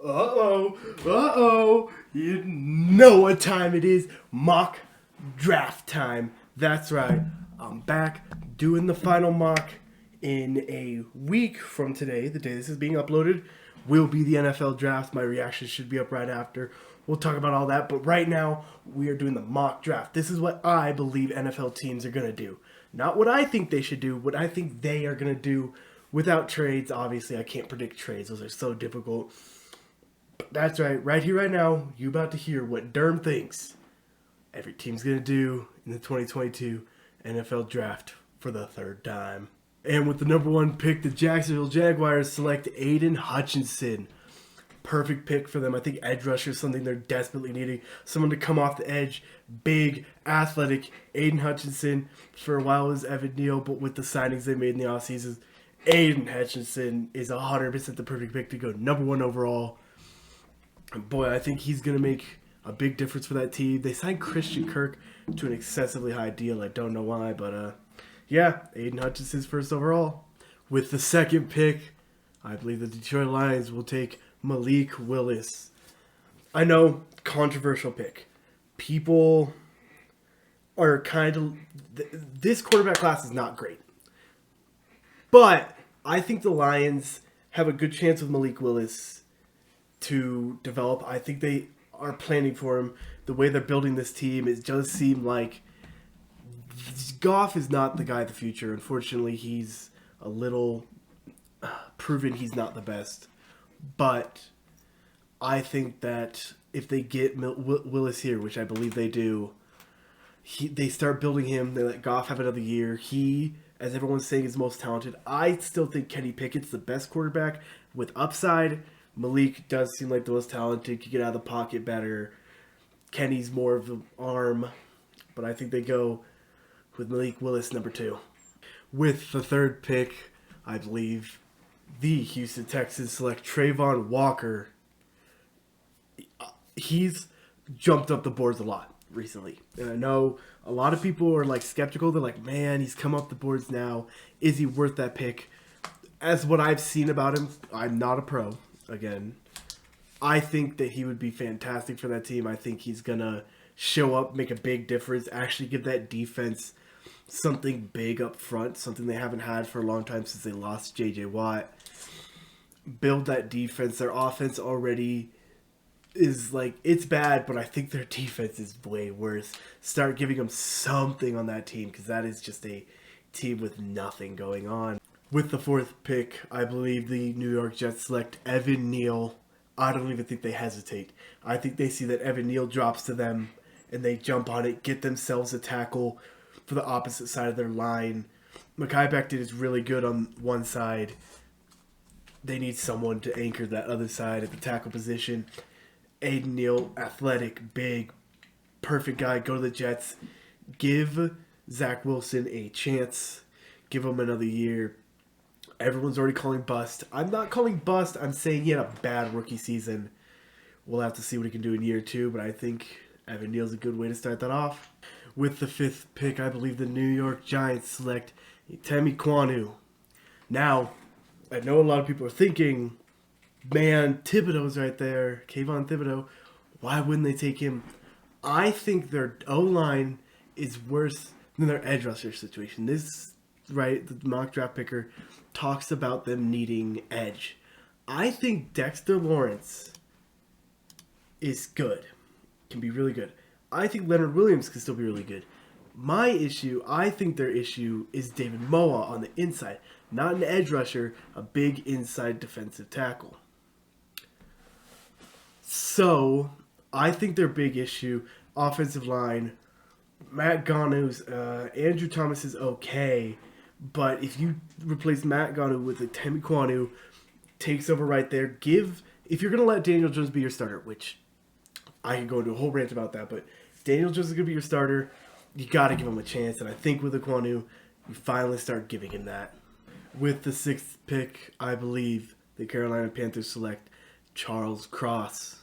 You know what time it is. Mock draft time. That's right. I'm back doing the final mock in a week from today. The day this is being uploaded will be the NFL draft. My reaction should be up right after. We'll talk about all that. But right now, we are doing the mock draft. This is what I believe NFL teams are going to do. Not what I think they should do, what I think they are going to do without trades. Obviously, I can't predict trades. Those are so difficult. That's right here, right now, you about to hear what Derm thinks every team's going to do in the 2022 NFL Draft for the third time. And with the number one pick, the Jacksonville Jaguars select Aiden Hutchinson. Perfect pick for them. I think edge rusher is something they're desperately needing. Someone to come off the edge, big, athletic. Aiden Hutchinson for a while was Evan Neal, but with the signings they made in the offseason, Aiden Hutchinson is 100% the perfect pick to go number one overall. Boy, I think he's going to make a big difference for that team. They signed Christian Kirk to an excessively high deal. I don't know why, but yeah, Aiden Hutchinson's first overall. With the second pick, I believe the Detroit Lions will take Malik Willis. I know, controversial pick. People are kind of... This quarterback class is not great. But I think the Lions have a good chance with Malik Willis to develop. I think they are planning for him. The way they're building this team, it does seem like Goff is not the guy of the future. Unfortunately, he's a little proven he's not the best. But I think that if they get Willis here, which I believe they do, they start building him. They let Goff have another year. He, as everyone's saying, is most talented. I still think Kenny Pickett's the best quarterback with upside. Malik does seem like the most talented, can get out of the pocket better. Kenny's more of the arm, but I think they go with Malik Willis, number 2. With the third pick, I believe the Houston Texans select Trayvon Walker. He's jumped up the boards a lot recently. And I know a lot of people are skeptical. They're like, man, he's come up the boards now. Is he worth that pick? As what I've seen about him, I'm not a pro. Again, I think that he would be fantastic for that team. I think he's going to show up, make a big difference, actually give that defense something big up front, something they haven't had for a long time since they lost J.J. Watt. Build that defense. Their offense already is it's bad, but I think their defense is way worse. Start giving them something on that team, because that is just a team with nothing going on. With the fourth pick, I believe the New York Jets select Evan Neal. I don't even think they hesitate. I think they see that Evan Neal drops to them, and they jump on it, get themselves a tackle for the opposite side of their line. Mekhi Becton is really good on one side. They need someone to anchor that other side at the tackle position. Aiden Neal, athletic, big, perfect guy. Go to the Jets. Give Zach Wilson a chance. Give him another year. Everyone's already calling bust. I'm not calling bust. I'm saying he had a bad rookie season. We'll have to see what he can do in year 2, but I think Evan Neal's a good way to start that off. With the fifth pick, I believe the New York Giants select Temi Kwanu. Now, I know a lot of people are thinking, man, Thibodeau's right there. Kayvon Thibodeau. Why wouldn't they take him? I think their O-line is worse than their edge rusher situation. The mock draft picker talks about them needing edge. I think Dexter Lawrence is good. Can be really good. I think Leonard Williams can still be really good. I think their issue is David Moa on the inside. Not an edge rusher, a big inside defensive tackle. So, I think their big issue, offensive line, Matt Ganu's, Andrew Thomas is okay, but if you replace Matt Ganu with a Temi Kwanu, takes over right there. If you're going to let Daniel Jones be your starter, which I can go into a whole rant about that, but if Daniel Jones is going to be your starter, you got to give him a chance, and I think with Kwanu, you finally start giving him that. With the sixth pick, I believe the Carolina Panthers select Charles Cross.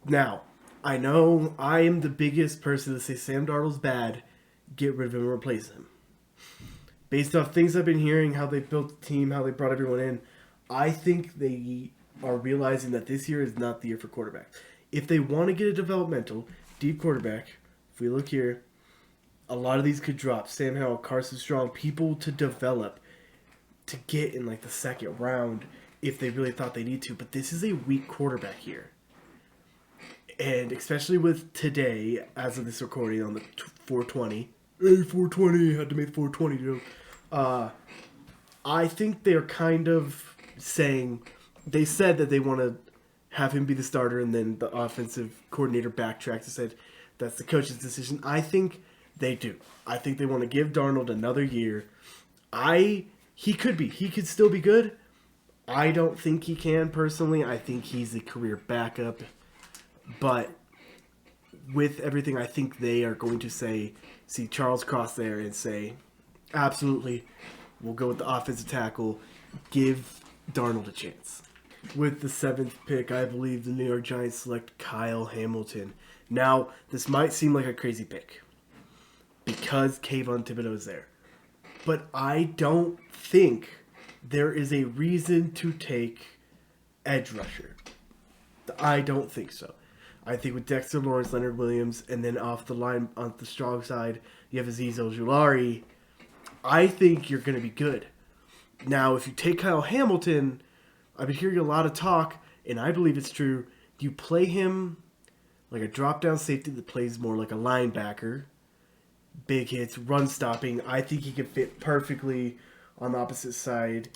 Now, I know I am the biggest person to say Sam Darnold's bad, get rid of him and replace him. Based off things I've been hearing, how they built the team, how they brought everyone in, I think they are realizing that this year is not the year for quarterbacks. If they want to get a developmental, deep quarterback, if we look here, a lot of these could drop. Sam Howell, Carson Strong, people to develop, to get in like the second round if they really thought they need to. But this is a weak quarterback here. And especially with today, as of this recording on the 420. Hey, 420, had to make 420 joke. I think they're kind of saying, they said that they want to have him be the starter, and then the offensive coordinator backtracked and said that's the coach's decision. I think they do. I think they want to give Darnold another year. He could still be good. I don't think he can personally. I think he's a career backup. But with everything, I think they are going to see Charles Cross there and say, absolutely, we'll go with the offensive tackle. Give Darnold a chance. With the 7th pick, I believe the New York Giants select Kyle Hamilton. Now, this might seem like a crazy pick because Kayvon Thibodeau is there. But I don't think there is a reason to take edge rusher. I don't think so. I think with Dexter Lawrence, Leonard Williams, and then off the line on the strong side, you have Azeez Ojulari. I think you're going to be good. Now, if you take Kyle Hamilton, I've been hearing a lot of talk, and I believe it's true. You play him like a drop-down safety that plays more like a linebacker. Big hits, run stopping. I think he could fit perfectly on the opposite side.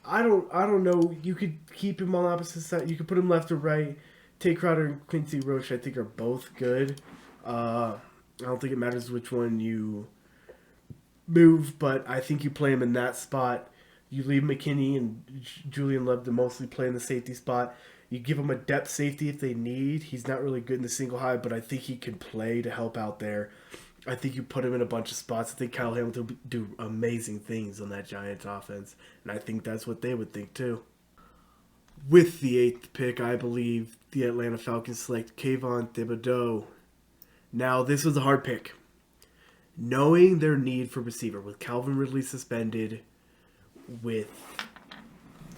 I don't know. You could keep him on the opposite side. You could put him left or right. Tay Crowder and Quincy Roche, I think, are both good. I don't think it matters which one you move, but I think you play him in that spot. You leave McKinney and Julian Love to mostly play in the safety spot. You give him a depth safety if they need. He's not really good in the single high, but I think he can play to help out there. I think you put him in a bunch of spots. I think Kyle Hamilton will do amazing things on that Giants offense, and I think that's what they would think too. With the 8th pick, I believe the Atlanta Falcons select Kayvon Thibodeau. Now, this was a hard pick. Knowing their need for receiver, with Calvin Ridley suspended, with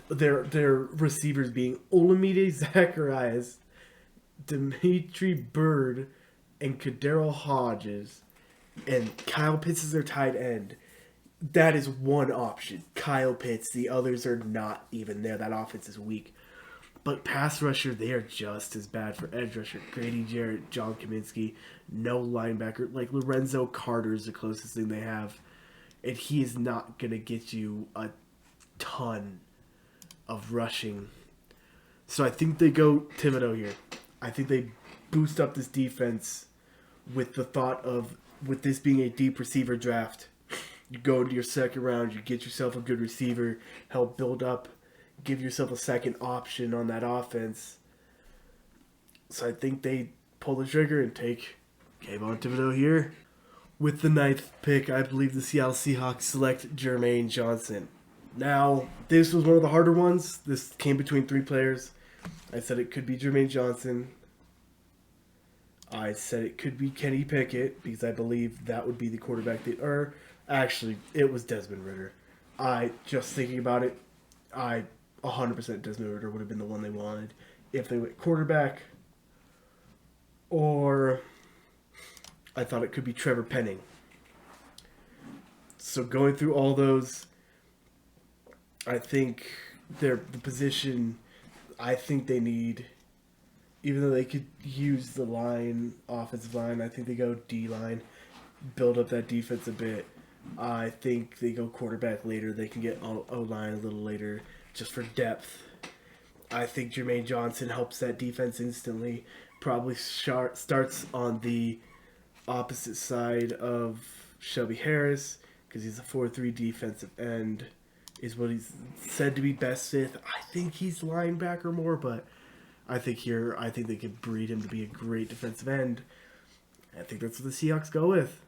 their receivers being Olamide Zacharias, Dimitri Bird, and Kadero Hodges, and Kyle Pitts is their tight end. That is one option. Kyle Pitts. The others are not even there. That offense is weak. But pass rusher, they are just as bad for edge rusher. Grady Jarrett, John Kaminsky, no linebacker. Like Lorenzo Carter is the closest thing they have. And he is not going to get you a ton of rushing. So I think they go Thibodeau here. I think they boost up this defense with the thought of, with this being a deep receiver draft, you go into your second round, you get yourself a good receiver, help build up, give yourself a second option on that offense. So I think they pull the trigger and take Kayvon Thibodeau here. With the 9th pick, I believe the Seattle Seahawks select Jermaine Johnson. Now, this was one of the harder ones. This came between 3 players. I said it could be Jermaine Johnson. I said it could be Kenny Pickett because I believe that would be the quarterback actually, it was Desmond Ridder. Just thinking about it, 100% Desmond Ridder would have been the one they wanted if they went quarterback. Or I thought it could be Trevor Penning. So going through all those, I think the position I think they need, even though they could use the offensive line, I think they go D-line, build up that defense a bit. I think they go quarterback later. They can get O-line a little later just for depth. I think Jermaine Johnson helps that defense instantly. Probably starts on the opposite side of Shelby Harris because he's a 4-3 defensive end is what he's said to be best with. I think he's linebacker more, but I think they could breed him to be a great defensive end. I think that's what the Seahawks go with.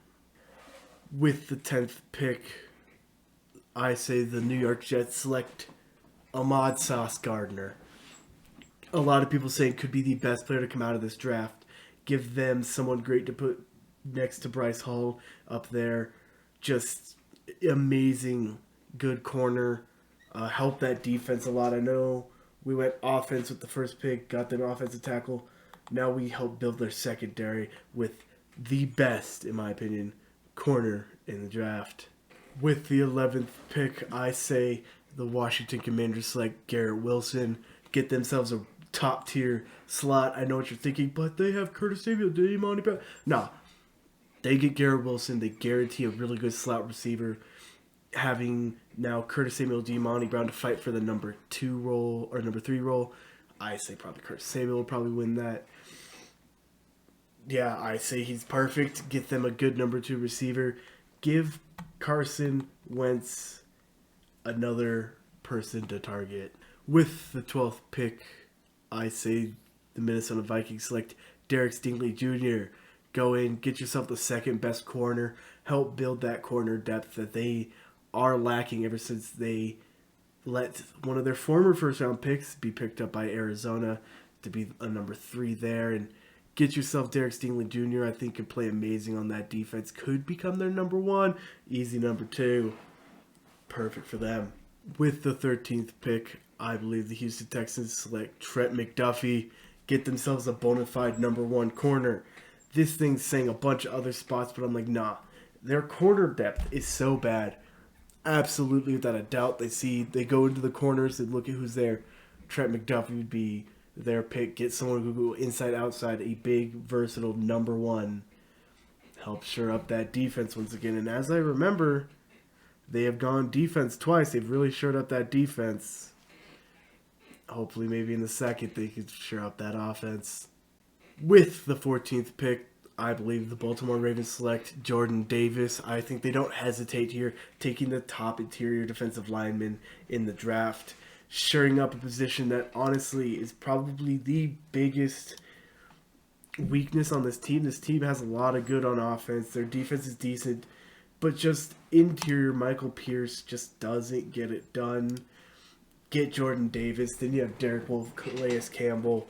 With the 10th pick, I say the New York Jets select Ahmad Sauce Gardner. A lot of people saying could be the best player to come out of this draft. Give them someone great to put next to Bryce Hall up there. Just amazing, good corner. Help that defense a lot. I know We went offense with the first pick, got them offensive tackle. Now we help build their secondary with the best, in my opinion, corner in the draft. With the 11th pick, I say the Washington Commanders select Garrett Wilson, get themselves a top tier slot. I know what you're thinking, but they have Curtis Samuel, Monty Brown. No, they get Garrett Wilson. They guarantee a really good slot receiver. Having now Curtis Samuel, Monty Brown to fight for the number 2 role or number 3 role, I say probably Curtis Samuel will probably win that. Yeah, I say he's perfect. Get them a good number 2 receiver. Give Carson Wentz another person to target. With the 12th pick, I say the Minnesota Vikings select Derek Stingley Jr. Go in, get yourself the second best corner. Help build that corner depth that they are lacking ever since they let one of their former first-round picks be picked up by Arizona to be a number 3 there. And get yourself Derek Stingley Jr. I think could play amazing on that defense. Could become their number 1. Easy number 2. Perfect for them. With the 13th pick, I believe the Houston Texans select Trent McDuffie. Get themselves a bona fide number 1 corner. This thing's saying a bunch of other spots, but I'm like, nah. Their corner depth is so bad. Absolutely, without a doubt. They go into the corners and look at who's there. Trent McDuffie would be their pick. Get someone who go inside, outside, a big, versatile number 1. Help shore up that defense once again. And as I remember, they have gone defense twice. They've really shored up that defense. Hopefully, maybe in the second, they could shore up that offense. With the 14th pick, I believe the Baltimore Ravens select Jordan Davis. I think they don't hesitate here, taking the top interior defensive lineman in the draft, shoring up a position that honestly is probably the biggest weakness on this team. This team has a lot of good on offense. Their defense is decent, but just interior Michael Pierce just doesn't get it done. Get Jordan Davis. Then you have Derek Wolfe, Calais Campbell.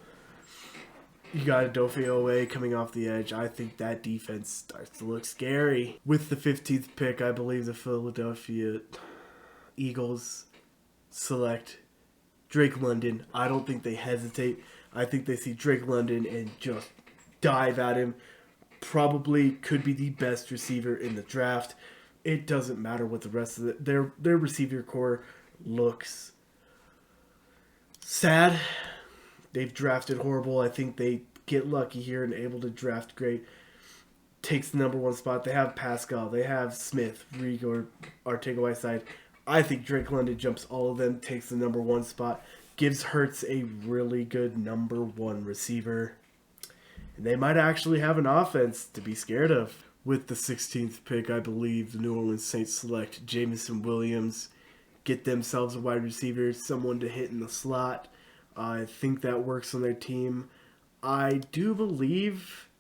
You got Adofe Owe coming off the edge. I think that defense starts to look scary. With the 15th pick, I believe the Philadelphia Eagles select Drake London. I don't think they hesitate. I think they see Drake London and just dive at him. Probably could be the best receiver in the draft. It doesn't matter what the rest of their receiver core looks sad. They've drafted horrible. I think they get lucky here and able to draft great. Takes the number 1 spot. They have Pascal. They have Smith, Reed, Arcega-Whiteside. I think Drake London jumps all of them, takes the number 1 spot, gives Hurts a really good number 1 receiver. And they might actually have an offense to be scared of. With the 16th pick, I believe the New Orleans Saints select Jameson Williams. Get themselves a wide receiver, someone to hit in the slot. I think that works on their team. I do believe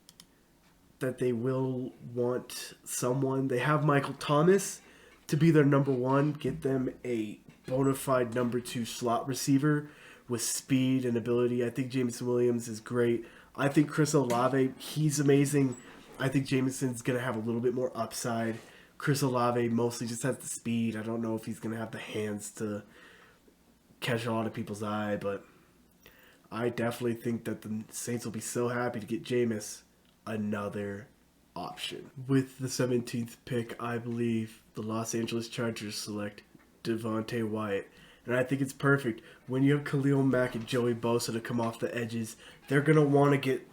that they will want someone. They have Michael Thomas to be their number 1. Get them a bona fide number 2 slot receiver with speed and ability. I think Jameson Williams is great. I think Chris Olave, he's amazing. I think Jameson's going to have a little bit more upside. Chris Olave mostly just has the speed. I don't know if he's going to have the hands to catch a lot of people's eye, but I definitely think that the Saints will be so happy to get Jameis another option. With the 17th pick, I believe the Los Angeles Chargers select Devontae Wyatt. And I think it's perfect. When you have Khalil Mack and Joey Bosa to come off the edges, they're going to want to get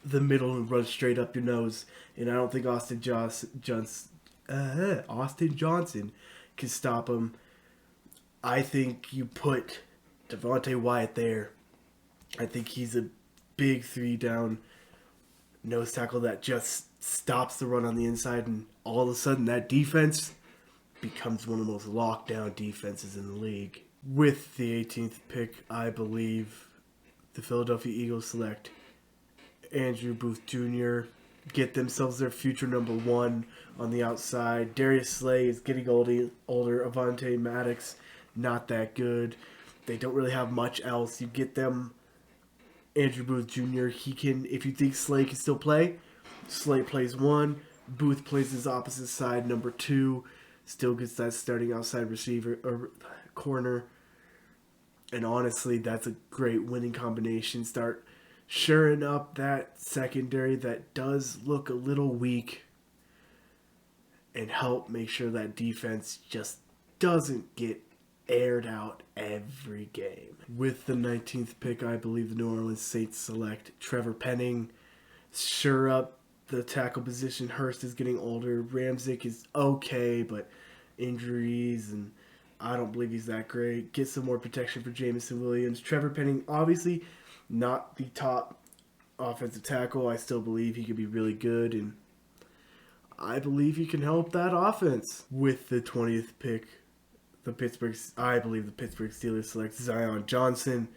the middle and run straight up your nose. And I don't think Austin Johnson can stop him. I think you put Devontae Wyatt there. I think he's a big 3-down nose tackle that just stops the run on the inside, and all of a sudden that defense becomes one of the most locked down defenses in the league. With the 18th pick, I believe the Philadelphia Eagles select Andrew Booth Jr., get themselves their future number 1 on the outside. Darius Slay is getting older. Avonte Maddox, not that good. They don't really have much else. You get them Andrew Booth Jr. He can, if you think Slay can still play, Slay plays 1. Booth plays his opposite side, number 2. Still gets that starting outside receiver or corner. And honestly, that's a great winning combination. Start shoring up that secondary that does look a little weak and help make sure that defense just doesn't get aired out every game. With the 19th pick, I believe the New Orleans Saints select Trevor Penning. Sure up the tackle position. Hurst is getting older. Ramczyk is okay, but injuries, and I don't believe he's that great. Get some more protection for Jamison Williams. Trevor Penning, obviously not the top offensive tackle. I still believe he could be really good, and I believe he can help that offense. With the 20th pick, I believe the Pittsburgh Steelers select Zion Johnson.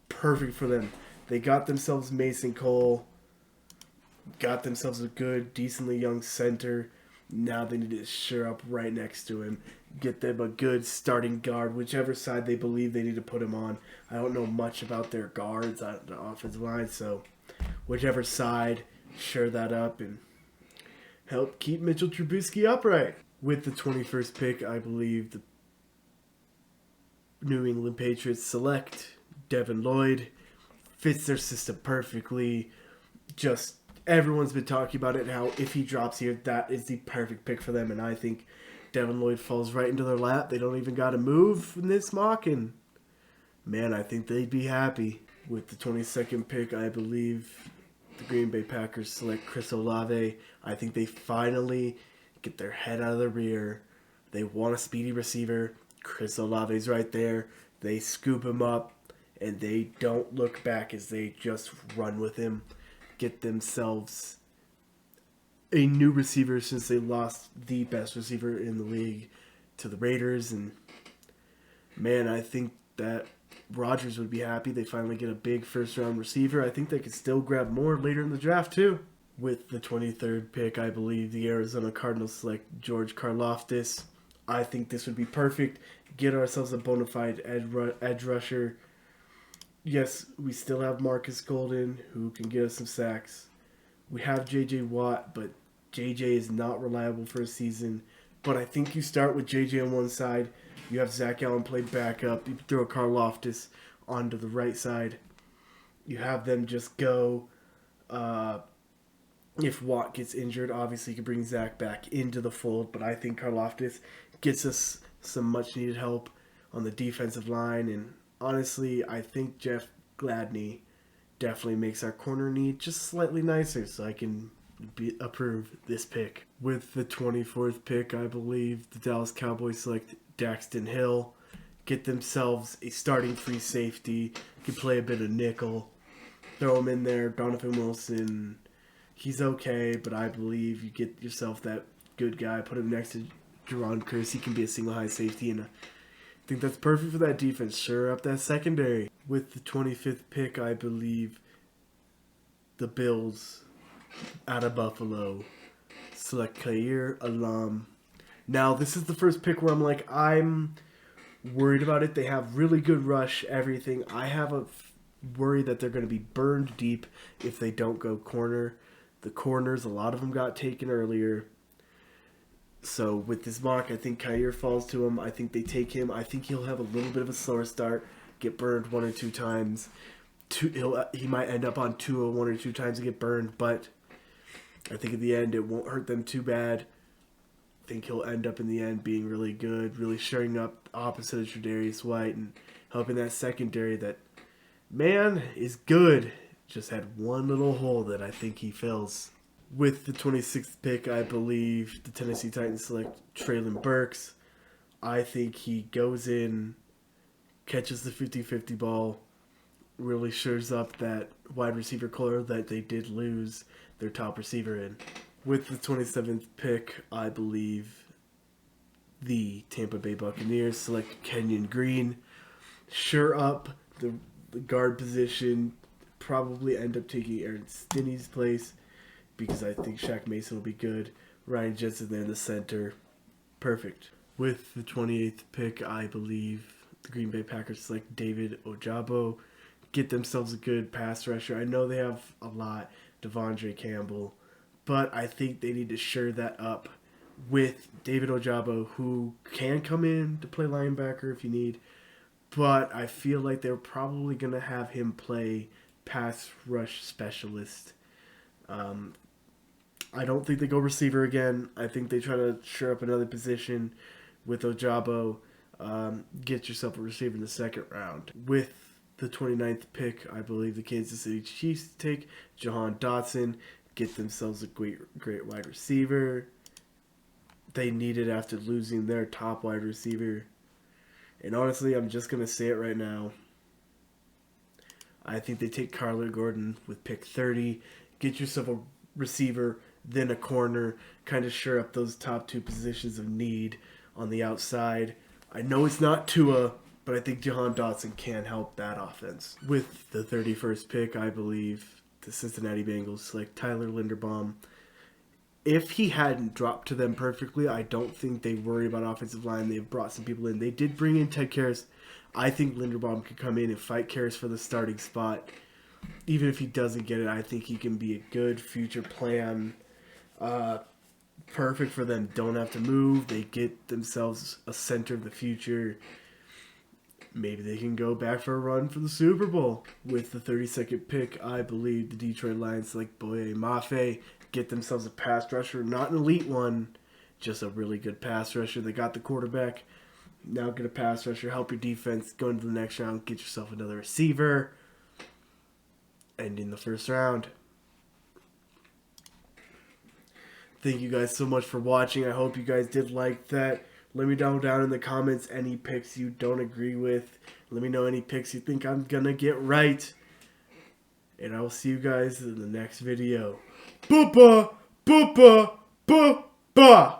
Perfect for them. They got themselves Mason Cole, got themselves a good, decently young center. Now they need to shore up right next to him. Get them a good starting guard, whichever side they believe they need to put him on. I don't know much about their guards on the offensive line, so whichever side, shore that up and help keep Mitchell Trubisky upright. With the 21st pick, I believe the New England Patriots select Devin Lloyd. Fits their system perfectly. Just everyone's been talking about it, how if he drops here, that is the perfect pick for them. And I think Devin Lloyd falls right into their lap. They don't even got to move in this mock. And, man, I think they'd be happy. With the 22nd pick, I believe the Green Bay Packers select Chris Olave. I think they finally get their head out of the rear. They want a speedy receiver. Chris Olave's right there. They scoop him up, and they don't look back as they just run with him. Get themselves a new receiver since they lost the best receiver in the league to the Raiders. And, man, I think that Rodgers would be happy. They finally get a big first-round receiver. I think they could still grab more later in the draft, too. With the 23rd pick, I believe the Arizona Cardinals select George Karlaftis. I think this would be perfect. Get ourselves a bona fide edge rusher. Yes, we still have Marcus Golden, who can get us some sacks. We have J.J. Watt, but J.J. is not reliable for a season. But I think you start with J.J. on one side. You have Zach Allen play backup. You throw Karlaftis onto the right side. You have them just go. If Watt gets injured, obviously you can bring Zach back into the fold. But I think Karlaftis gets us some much-needed help on the defensive line. And honestly, I think Jeff Gladney definitely makes our corner need just slightly nicer, so I can approve this pick. With the 24th pick, I believe the Dallas Cowboys select Daxton Hill. Get themselves a starting free safety. Can play a bit of nickel. Throw him in there. Donovan Wilson, he's okay, but I believe you get yourself that good guy. Put him next to Jerron Kearse. He can be a single high safety, and I think that's perfect for that defense. Sure up that secondary. With the 25th pick, I believe the Bills out of Buffalo select Khair Alam. Now, this is the first pick where I'm worried about it. They have really good rush, everything. I have a worry that they're going to be burned deep if they don't go corner. The corners, a lot of them got taken earlier. So with this mock, I think Khair falls to him. I think they take him. I think he'll have a little bit of a slower start, get burned one or two times. He might end up on 2 one or two times and get burned, but I think in the end it won't hurt them too bad. I think he'll end up in the end being really good, really shoring up opposite of Tre'Davious White and helping that secondary that, man, is good. Just had one little hole that I think he fills. With the 26th pick, I believe the Tennessee Titans select Treylon Burks. I think he goes in, catches the 50-50 ball, really shores up that wide receiver core that they did lose their top receiver in. With the 27th pick, I believe the Tampa Bay Buccaneers select Kenyon Green. Sure up the guard position, probably end up taking Aaron Stinney's place because I think Shaq Mason will be good. Ryan Jensen there in the center. Perfect. With the 28th pick, I believe the Green Bay Packers select David Ojabo. Get themselves a good pass rusher. I know they have a lot, Devondre Campbell, but I think they need to shore that up with David Ojabo, who can come in to play linebacker if you need, but I feel like they're probably going to have him play pass rush specialist. I don't think they go receiver again. I think they try to shore up another position with Ojabo. Get yourself a receiver in the second round. With the 29th pick, I believe the Kansas City Chiefs take Jahan Dotson, get themselves a great wide receiver. They need it after losing their top wide receiver. And honestly, I'm just going to say it right now. I think they take Kyler Gordon with pick 30. Get yourself a receiver, then a corner. Kind of shore up those top two positions of need on the outside. I know it's not Tua, but I think Jahan Dotson can help that offense. With the 31st pick, I believe the Cincinnati Bengals select Tyler Linderbaum. If he hadn't dropped to them perfectly, I don't think they worry about offensive line. They've brought some people in. They did bring in Ted Karras. I think Linderbaum could come in and fight Karras for the starting spot. Even if he doesn't get it, I think he can be a good future plan. Perfect for them. Don't have to move. They get themselves a center of the future. Maybe they can go back for a run for the Super Bowl. With the 32nd pick, I believe the Detroit Lions select Boye Mafe. Get themselves a pass rusher. Not an elite one, just a really good pass rusher. They got the quarterback. Now get a pass rusher. Help your defense. Go into the next round. Get yourself another receiver. And in the first round. Thank you guys so much for watching. I hope you guys did like that. Let me know down in the comments any picks you don't agree with. Let me know any picks you think I'm going to get right. And I will see you guys in the next video. Boopa, boopa, boopa.